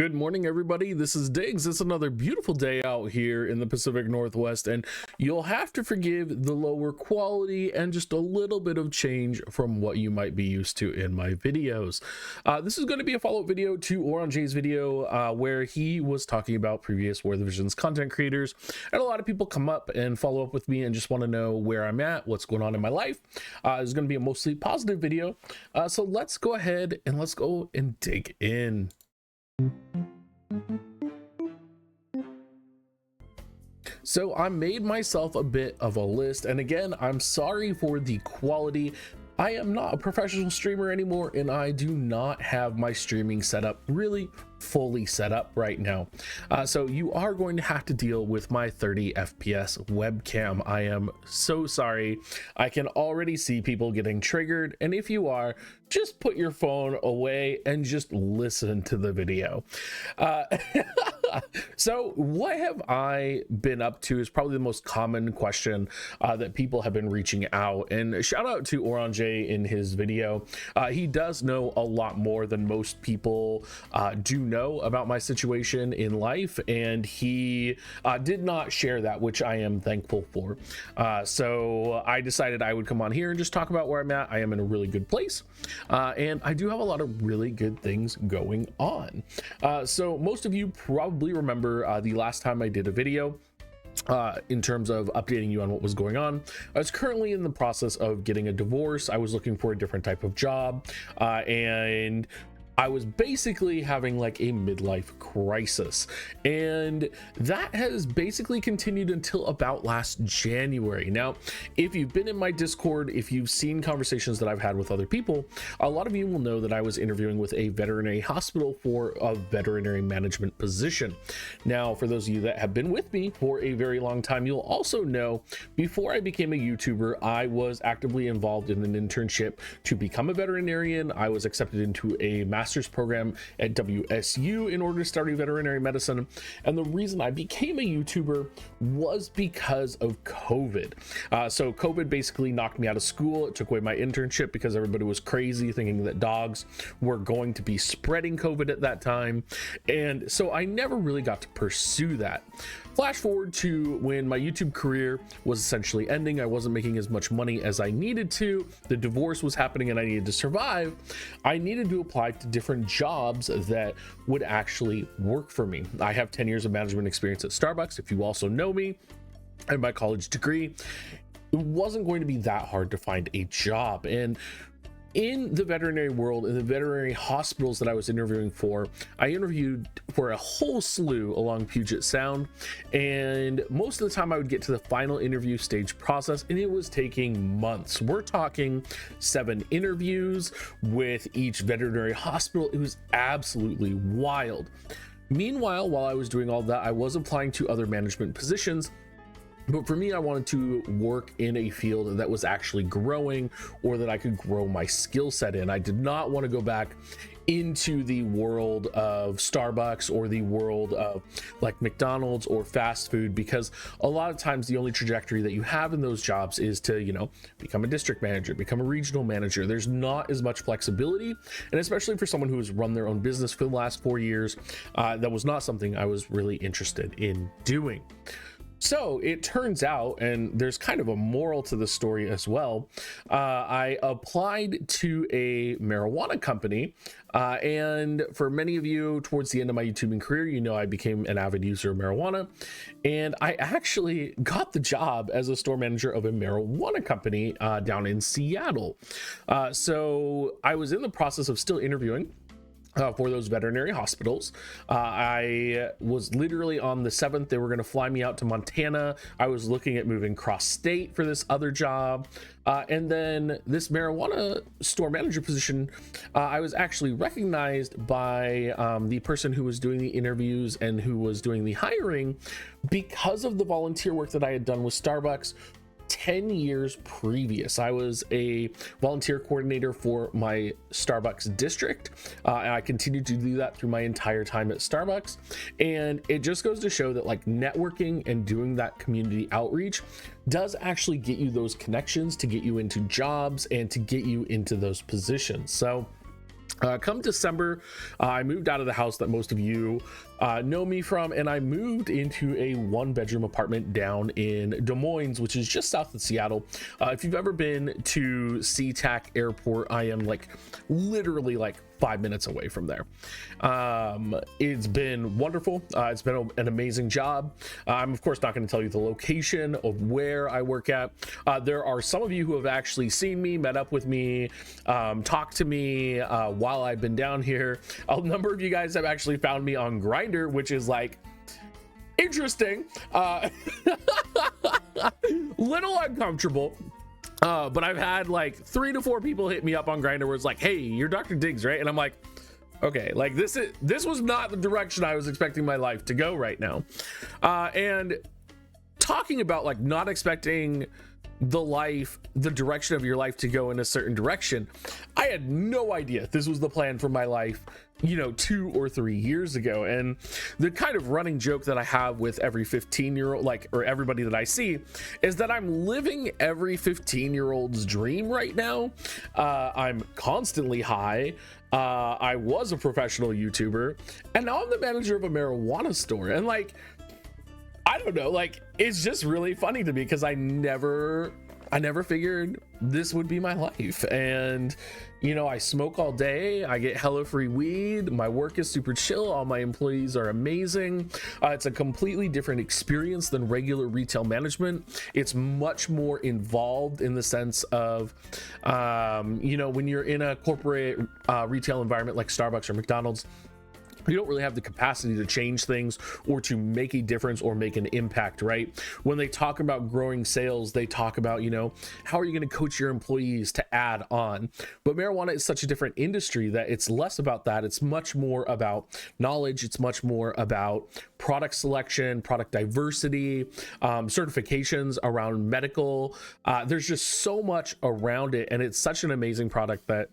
Good morning, everybody. This is Diggs. It's another beautiful day out here in the Pacific Northwest, and you'll have to forgive the lower quality and just a little bit of change from what you might be used to in my videos. This is going to be a follow-up video to Auronnj's video where he was talking about previous War of the Visions content creators, and a lot of people come up and follow up with me and just want to know where I'm at, what's going on in my life. It's going to be a mostly positive video, so let's go ahead and let's go and dig in. So I made myself a bit of a list, and again, I'm sorry for the quality. I am not a professional streamer anymore, and I do not have my streaming setup really fully set up right now. So you are going to have to deal with my 30 FPS webcam. I am so sorry. I can already see people getting triggered, and if you are, just put your phone away and just listen to the video. So what have I been up to is probably the most common question that people have been reaching out, and shout out to Auronnj in his video. He does know a lot more than most people do know about my situation in life, and he did not share that, which I am thankful for. So I decided I would come on here and just talk about where I'm at. I am in a really good place, and I do have a lot of really good things going on. So most of you probably remember the last time I did a video in terms of updating you on what was going on. I was currently in the process of getting a divorce. I was looking for a different type of job, and I was basically having like a midlife crisis, and that has basically continued until about last January. Now, if you've been in my Discord, if you've seen conversations that I've had with other people, a lot of you will know that I was interviewing with a veterinary hospital for a veterinary management position. Now, for those of you that have been with me for a very long time, you'll also know before I became a YouTuber, I was actively involved in an internship to become a veterinarian. I was accepted into a master's program at WSU in order to study veterinary medicine, and the reason I became a YouTuber was because of COVID. So COVID basically knocked me out of school. It took away my internship because everybody was crazy thinking that dogs were going to be spreading COVID at that time, and so I never really got to pursue that. Flash forward to when my YouTube career was essentially ending. I wasn't making as much money as I needed to. The divorce was happening and I needed to survive. I needed to apply to different jobs that would actually work for me. I have 10 years of management experience at Starbucks. If you also know me, and my college degree, it wasn't going to be that hard to find a job. And in the veterinary world, in the veterinary hospitals that I was interviewing for, I interviewed for a whole slew along Puget Sound, and most of the time I would get to the final interview stage process, and it was taking months. We're talking 7 interviews with each veterinary hospital. It was absolutely wild. Meanwhile, while I was doing all that, I was applying to other management positions. But for me, I wanted to work in a field that was actually growing, or that I could grow my skill set in. I did not want to go back into the world of Starbucks or the world of like McDonald's or fast food, because a lot of times the only trajectory that you have in those jobs is to, you know, become a district manager, become a regional manager. There's not as much flexibility, and especially for someone who has run their own business for the last 4 years, that was not something I was really interested in doing. So it turns out, and there's kind of a moral to the story as well, I applied to a marijuana company, and for many of you towards the end of my YouTubing career, you know I became an avid user of marijuana, and I actually got the job as a store manager of a marijuana company down in Seattle. So I was in the process of still interviewing for those veterinary hospitals. I was literally on the 7th, they were going to fly me out to Montana. I was looking at moving cross state for this other job. And then this marijuana store manager position, I was actually recognized by the person who was doing the interviews and who was doing the hiring because of the volunteer work that I had done with Starbucks 10 years previous. I was a volunteer coordinator for my Starbucks district, and I continued to do that through my entire time at Starbucks. And it just goes to show that like networking and doing that community outreach does actually get you those connections to get you into jobs and to get you into those positions. So Come December, I moved out of the house that most of you know me from, and I moved into a 1-bedroom apartment down in Des Moines, which is just south of Seattle. If you've ever been to SeaTac Airport, I am like literally like 5 minutes away from there. It's been wonderful. It's been an amazing job. I'm of course not going to tell you the location of where I work at. There are some of you who have actually seen me, met up with me, talked to me while I've been down here. A number of you guys have actually found me on Grindr, which is like interesting, little uncomfortable. But I've had like 3 to 4 people hit me up on Grindr where it's like, hey, you're Dr. Diggs, right? And I'm like, okay, like this was not the direction I was expecting my life to go right now. And talking about like not expecting the direction of your life to go in a certain direction, I had no idea this was the plan for my life, 2 or 3 years ago. And the kind of running joke that I have with every 15-year-old, or everybody that I see, is that I'm living every 15-year-old's dream right now. I'm constantly high. I was a professional YouTuber, and now I'm the manager of a marijuana store. And like, I don't know, like, it's just really funny to me because I never figured this would be my life. And I smoke all day, I get hella free weed, my work is super chill, all my employees are amazing. It's a completely different experience than regular retail management. It's much more involved in the sense of when you're in a corporate retail environment like Starbucks or McDonald's, you don't really have the capacity to change things or to make a difference or make an impact, right? When they talk about growing sales, they talk about, how are you going to coach your employees to add on? But marijuana is such a different industry that it's less about that. It's much more about knowledge. It's much more about product selection, product diversity, certifications around medical. There's just so much around it. And it's such an amazing product that,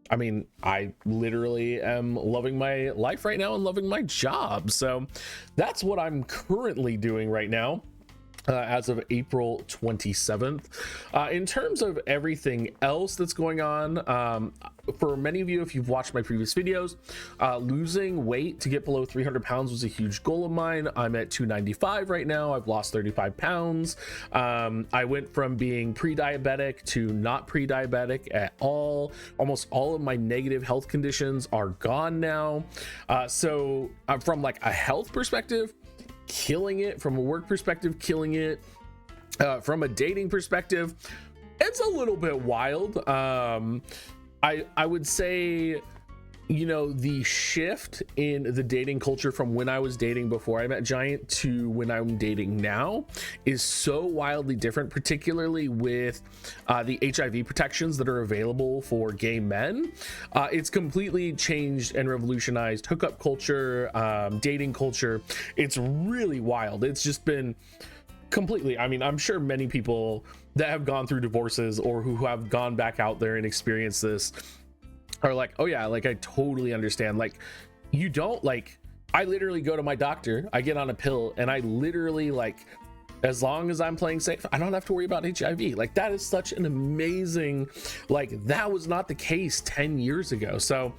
I literally am loving my life right now and loving my job. So that's what I'm currently doing right now. As of April 27th. In terms of everything else that's going on, for many of you, if you've watched my previous videos, losing weight to get below 300 pounds was a huge goal of mine. I'm at 295 right now. I've lost 35 pounds. I went from being pre-diabetic to not pre-diabetic at all. Almost all of my negative health conditions are gone now. So from like a health perspective, killing it. From a work perspective, killing it. From a dating perspective, it's a little bit wild. I would say, the shift in the dating culture from when I was dating before I met Giant to when I'm dating now is so wildly different, particularly with the HIV protections that are available for gay men. It's completely changed and revolutionized hookup culture, dating culture. It's really wild. It's just been completely, I'm sure many people that have gone through divorces or who have gone back out there and experienced this are like, oh yeah, like I totally understand. Like, you don't, like, I literally go to my doctor, I get on a pill, and I literally, like, as long as I'm playing safe, I don't have to worry about HIV. Like, that is such an amazing, like, that was not the case 10 years ago. So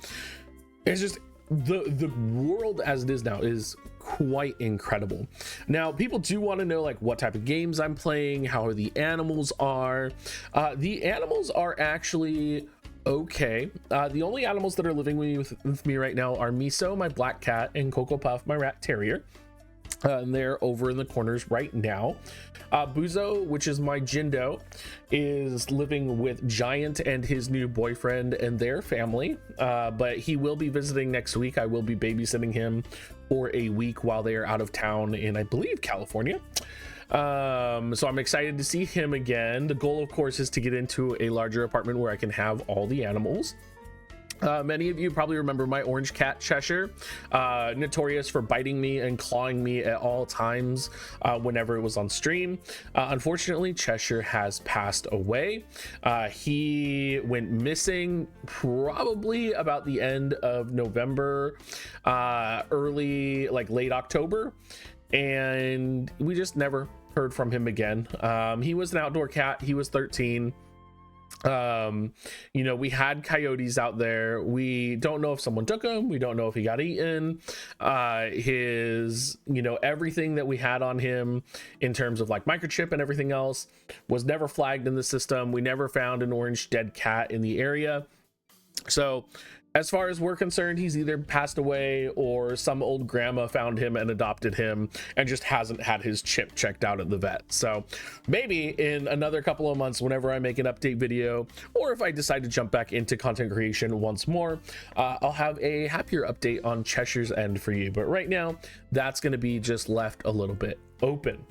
it's just the world as it is now is quite incredible. Now, people do want to know like what type of games I'm playing, how the animals are. The animals are actually okay. The only animals that are living with me right now are Miso, my black cat, and Cocoa Puff, my rat terrier. And they're over in the corners right now. Buzo, which is my Jindo, is living with Giant and his new boyfriend and their family. But he will be visiting next week. I will be babysitting him for a week while they are out of town in, I believe, California. So I'm excited to see him again. The goal, of course, is to get into a larger apartment where I can have all the animals. Many of you probably remember my orange cat Cheshire, notorious for biting me and clawing me at all times whenever it was on stream. Unfortunately, Cheshire has passed away. He went missing probably about the end of November, early, like late October, and we just never heard from him again. He was an outdoor cat. He was 13. You know, we had coyotes out there. We don't know if someone took him. We don't know if he got eaten. His, you know, everything that we had on him in terms of like microchip and everything else was never flagged in the system. We never found an orange dead cat in the area. So as far as we're concerned, he's either passed away or some old grandma found him and adopted him and just hasn't had his chip checked out at the vet. So maybe in another couple of months, whenever I make an update video, or if I decide to jump back into content creation once more, I'll have a happier update on Cheshire's End for you. But right now, that's going to be just left a little bit open.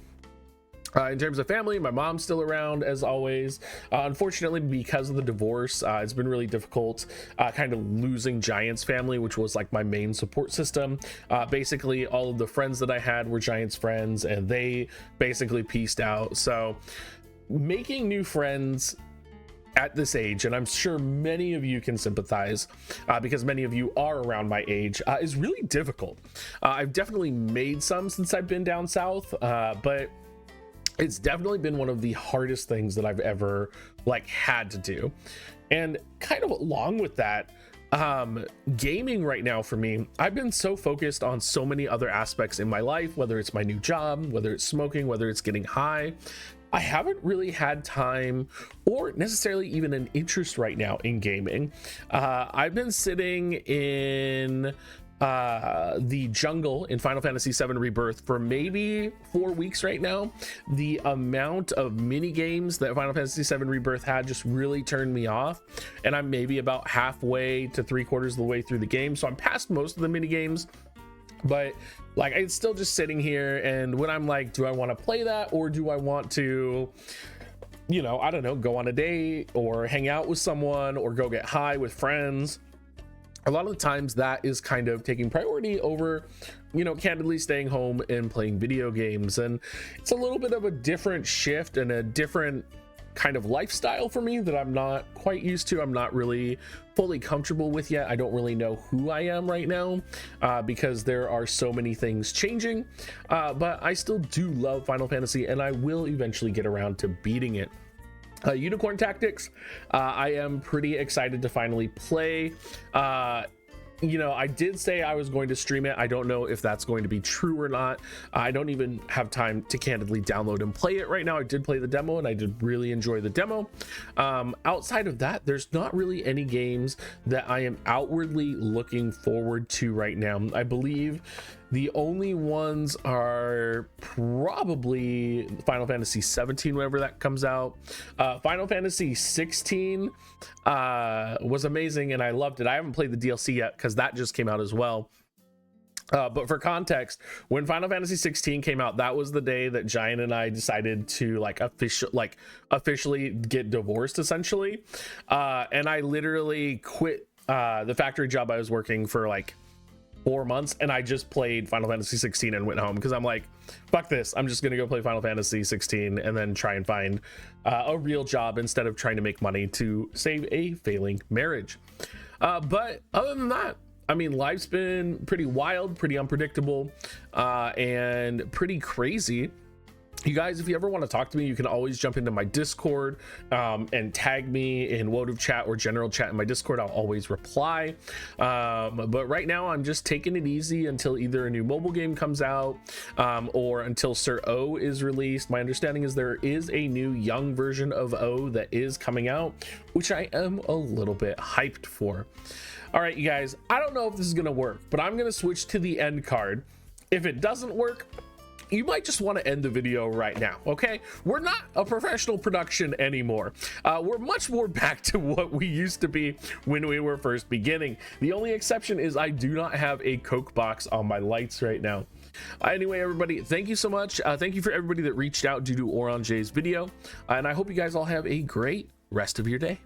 In terms of family, my mom's still around as always. Unfortunately, because of the divorce, it's been really difficult kind of losing Giants family, which was like my main support system. Basically, all of the friends that I had were Giants friends, and they basically pieced out. So making new friends at this age, and I'm sure many of you can sympathize because many of you are around my age, is really difficult. I've definitely made some since I've been down south, but it's definitely been one of the hardest things that I've ever like had to do. And kind of along with that, gaming right now for me, I've been so focused on so many other aspects in my life, whether it's my new job, whether it's smoking, whether it's getting high. I haven't really had time or necessarily even an interest right now in gaming. I've been sitting in the jungle in Final Fantasy VII Rebirth for maybe 4 weeks right now. The amount of mini games that Final Fantasy VII Rebirth had just really turned me off, and I'm maybe about halfway to 3/4 of the way through the game, so I'm past most of the mini games. But like, it's still just sitting here, and when I'm like, do I want to play that, or do I want to, you know, I don't know, go on a date or hang out with someone or go get high with friends? A lot of the times that is kind of taking priority over, you know, candidly staying home and playing video games. And it's a little bit of a different shift and a different kind of lifestyle for me that I'm not quite used to. I'm not really fully comfortable with yet. I don't really know who I am right now because there are so many things changing. But I still do love Final Fantasy, and I will eventually get around to beating it. Unicorn Tactics, I am pretty excited to finally play. You know, I did say I was going to stream it. I don't know if that's going to be true or not. I don't even have time to candidly download and play it right now. I did play the demo, and I did really enjoy the demo. Outside of that, there's not really any games that I am outwardly looking forward to right now. I believe the only ones are probably Final Fantasy 17 whenever that comes out. Final Fantasy 16 was amazing, and I loved it. I haven't played the DLC yet because that just came out as well. But for context, when Final Fantasy 16 came out, that was the day that Giant and I decided to officially get divorced, essentially. And I literally quit the factory job I was working for like 4 months, and I just played Final Fantasy 16 and went home because I'm like, fuck this, I'm just gonna go play Final Fantasy 16 and then try and find a real job instead of trying to make money to save a failing marriage. But other than that, I mean, life's been pretty wild, pretty unpredictable, and pretty crazy. You guys, if you ever want to talk to me, you can always jump into my Discord and tag me in Whatsup chat or general chat in my Discord. I'll always reply. But right now, I'm just taking it easy until either a new mobile game comes out or until Sir O is released. My understanding is there is a new young version of O that is coming out, which I am a little bit hyped for. All right, you guys, I don't know if this is going to work, but I'm going to switch to the end card. If it doesn't work, you might just want to end the video right now, okay? We're not a professional production anymore. We're much more back to what we used to be when we were first beginning. The only exception is I do not have a Coke box on my lights right now. Anyway, everybody, thank you so much. Thank you for everybody that reached out due to Auronnj's video. And I hope you guys all have a great rest of your day.